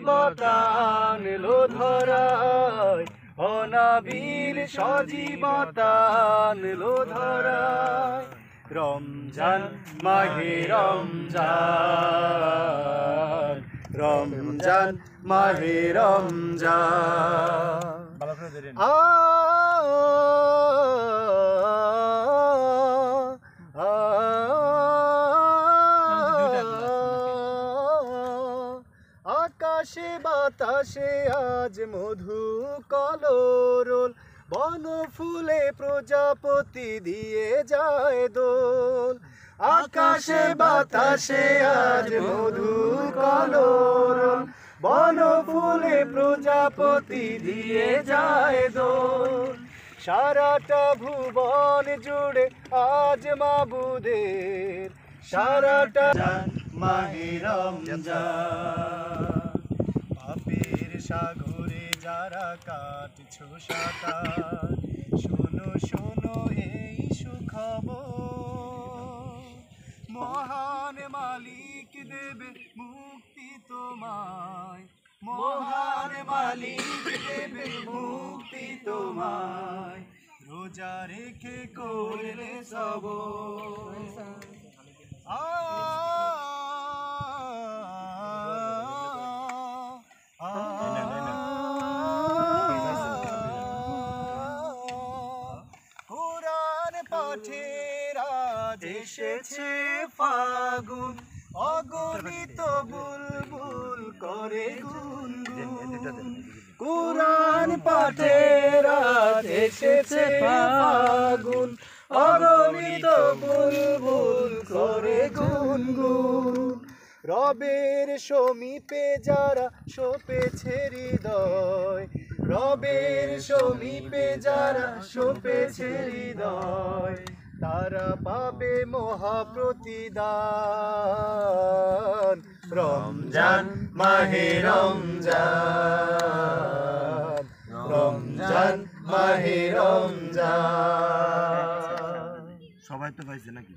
সজীবতান লো ধরায় অনাবিল সজীবতান লো ধরায় রমজান মাহে রমজান রমজান মাহে রমজান আকাশে বাতাসে আজ মধু কলরোল বন ফুলে প্রজাপতি দিয়ে যায় দোল আকাশে বাতাসে আজ মধু কলরোল বন ফুলে প্রজাপতি দিয়ে যায় দোল সারাটা ভুবন জুড়ে আজ মাবুদের সারাটা মাহে রমজান পাপের সাগরে যারা কাটছো সাঁতার শোনো শোনো এই সুখবর মহান মালিক দেবে মুক্তি তোমায় মহান মালিক দেবে মুক্তি তোমায় রোজা রেখে করলে সব কোরআন পাঠের আজ এসেছে ফাগুন অগণিত বুলবুল করে গুনগুন কোরআন পাঠের আজ এসেছে ফাগুন অগণিত বুলবুল করে গুনগুন রবের সমীপে যারা শোপেছে হৃদয় রবের সমীপে যারা শোপেছে হৃদয় তারা পাবে মহাপ্রতিদান রমজান মাহে রমজান রমজান মাহে রমজান সবাই তো পাইছে নাকি?